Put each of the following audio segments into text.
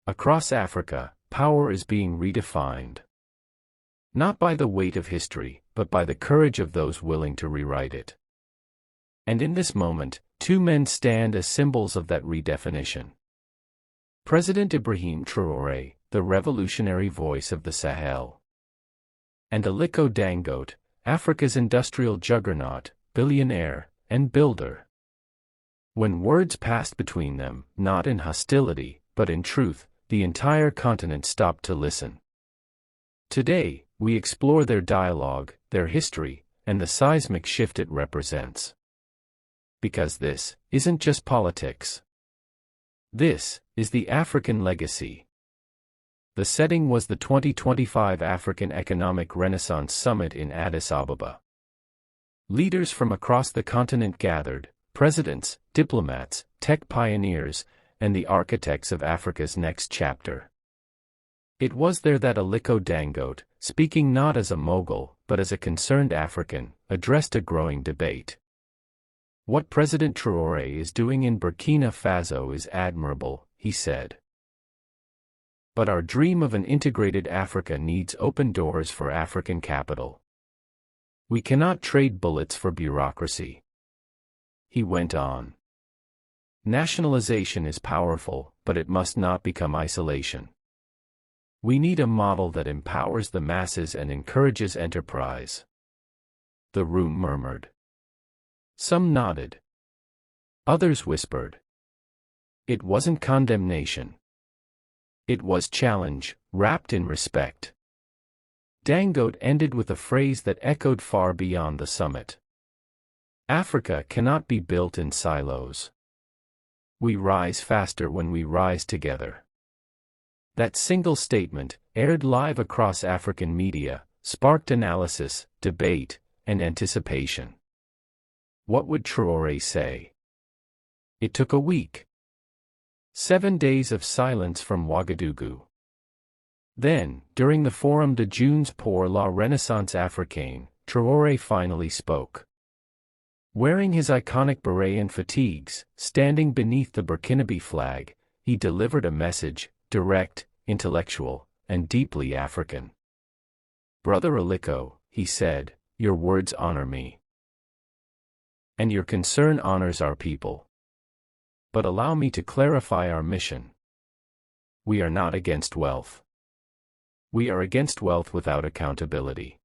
Across Africa, power is being redefined. Not by the weight of history, but by the courage of those willing to rewrite it. And in this moment, two men stand as symbols of that redefinition. President Ibrahim Traoré, the revolutionary voice of the Sahel. And Aliko Dangote, Africa's industrial juggernaut, billionaire, and builder. When words passed between them, not in hostility, but in truth, the entire continent stopped to listen. Today, we explore their dialogue, their history, and the seismic shift it represents. Because this isn't just politics. This is the African legacy. The setting was the 2025 African Economic Renaissance Summit in Addis Ababa. Leaders from across the continent gathered, presidents, diplomats, tech pioneers, and the architects of Africa's next chapter. It was there that Aliko Dangote, speaking not as a mogul, but as a concerned African, addressed a growing debate. What President Traoré is doing in Burkina Faso is admirable, he said. But our dream of an integrated Africa needs open doors for African capital. We cannot trade bullets for bureaucracy. He went on. Nationalization is powerful, but it must not become isolation. We need a model that empowers the masses and encourages enterprise. The room murmured. Some nodded. Others whispered. It wasn't condemnation. It was challenge, wrapped in respect. Dangote ended with a phrase that echoed far beyond the summit. Africa cannot be built in silos. We rise faster when we rise together. That single statement, aired live across African media, sparked analysis, debate, and anticipation. What would Traoré say? It took a week. 7 days of silence from Ouagadougou. Then, during the Forum de Jeunes pour la Renaissance Africaine, Traoré finally spoke. Wearing his iconic beret and fatigues, standing beneath the Burkinabe flag, he delivered a message, direct, intellectual, and deeply African. Brother Aliko, he said, your words honor me. And your concern honors our people. But allow me to clarify our mission. We are not against wealth. We are against wealth without accountability.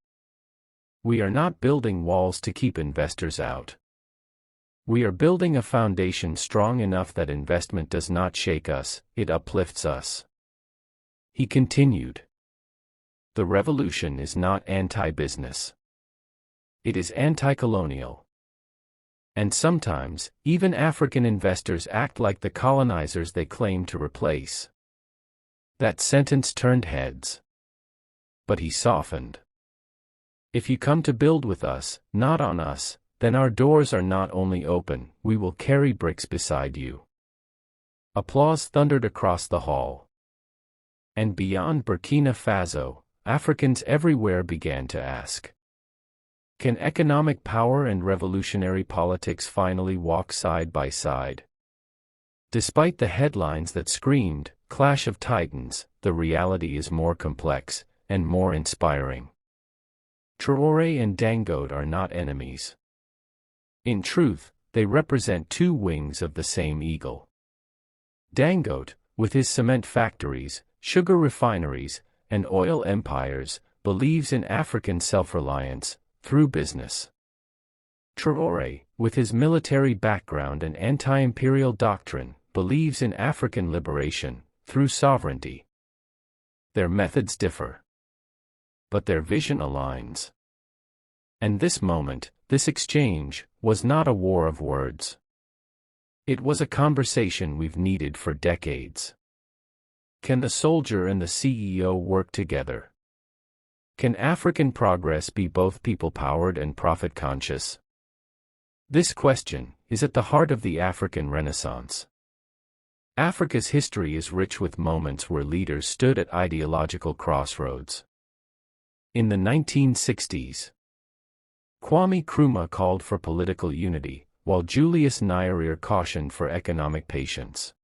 We are not building walls to keep investors out. We are building a foundation strong enough that investment does not shake us, it uplifts us. He continued. The revolution is not anti-business. It is anti-colonial. And sometimes, even African investors act like the colonizers they claim to replace. That sentence turned heads. But he softened. If you come to build with us, not on us, then our doors are not only open, we will carry bricks beside you. Applause thundered across the hall. And beyond Burkina Faso, Africans everywhere began to ask. Can economic power and revolutionary politics finally walk side by side? Despite the headlines that screamed, Clash of Titans, the reality is more complex, and more inspiring. Traoré and Dangote are not enemies. In truth, they represent two wings of the same eagle. Dangote, with his cement factories, sugar refineries, and oil empires, believes in African self-reliance, through business. Traoré, with his military background and anti-imperial doctrine, believes in African liberation, through sovereignty. Their methods differ. But their vision aligns. And this moment, this exchange, was not a war of words. It was a conversation we've needed for decades. Can the soldier and the CEO work together? Can African progress be both people-powered and profit-conscious? This question is at the heart of the African Renaissance. Africa's history is rich with moments where leaders stood at ideological crossroads. In the 1960s, Kwame Nkrumah called for political unity, while Julius Nyerere cautioned for economic patience.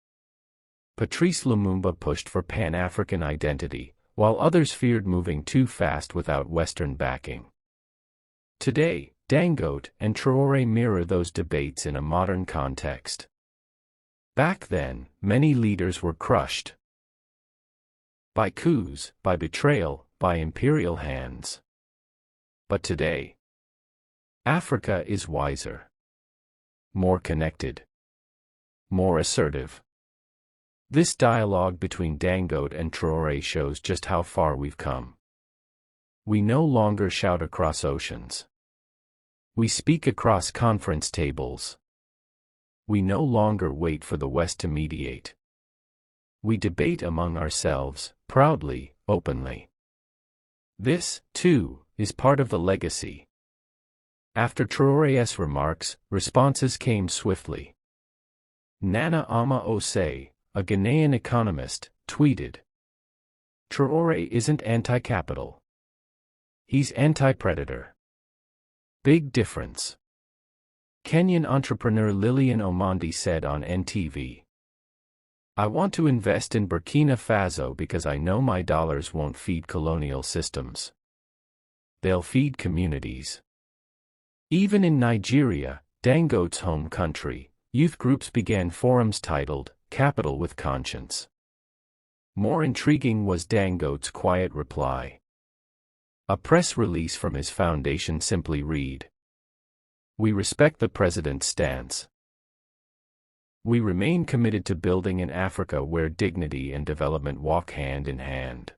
Patrice Lumumba pushed for Pan-African identity, while others feared moving too fast without Western backing. Today, Dangote and Traoré mirror those debates in a modern context. Back then, many leaders were crushed by coups, by betrayal, by imperial hands. But today, Africa is wiser, more connected, more assertive. This dialogue between Dangote and Traoré shows just how far we've come. We no longer shout across oceans. We speak across conference tables. We no longer wait for the West to mediate. We debate among ourselves, proudly, openly. This, too, is part of the legacy. After Traoré's remarks, responses came swiftly. Nana Ama-Osei, a Ghanaian economist, tweeted, "Traoré isn't anti-capital. He's anti-predator. Big difference." Kenyan entrepreneur Lillian Omondi said on NTV, "I want to invest in Burkina Faso because I know my dollars won't feed colonial systems. They'll feed communities." Even in Nigeria, Dangote's home country, youth groups began forums titled, "Capital with Conscience." More intriguing was Dangote's quiet reply. A press release from his foundation simply read, "We respect the president's stance. We remain committed to building an Africa where dignity and development walk hand in hand.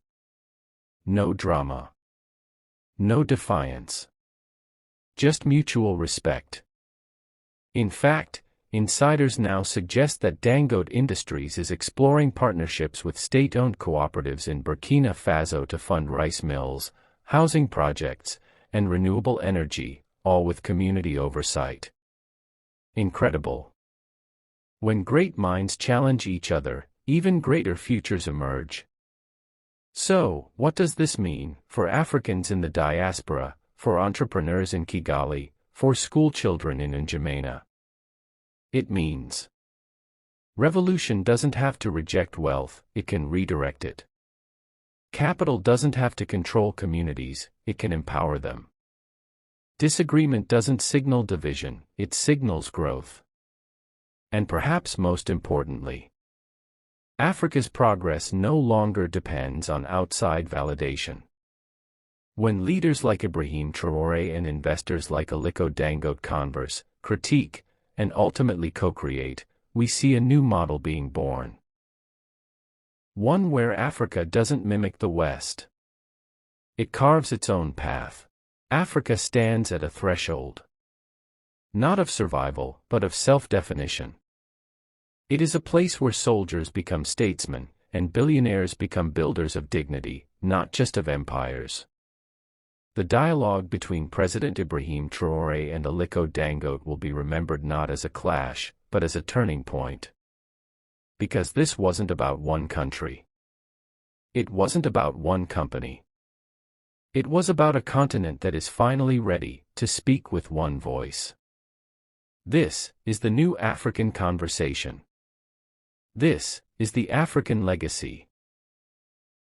No drama. No defiance. Just mutual respect." In fact, insiders now suggest that Dangote Industries is exploring partnerships with state-owned cooperatives in Burkina Faso to fund rice mills, housing projects, and renewable energy, all with community oversight. Incredible. When great minds challenge each other, even greater futures emerge. So, what does this mean for Africans in the diaspora, for entrepreneurs in Kigali, for schoolchildren in N'Djamena? It means revolution doesn't have to reject wealth, it can redirect it. Capital doesn't have to control communities, it can empower them. Disagreement doesn't signal division, it signals growth. And perhaps most importantly, Africa's progress no longer depends on outside validation. When leaders like Ibrahim Traoré and investors like Aliko Dangote converse, critique, and ultimately co-create, we see a new model being born. One where Africa doesn't mimic the West. It carves its own path. Africa stands at a threshold. Not of survival, but of self-definition. It is a place where soldiers become statesmen, and billionaires become builders of dignity, not just of empires. The dialogue between President Ibrahim Traoré and Aliko Dangote will be remembered not as a clash, but as a turning point. Because this wasn't about one country. It wasn't about one company. It was about a continent that is finally ready to speak with one voice. This is the new African conversation. This is the African legacy.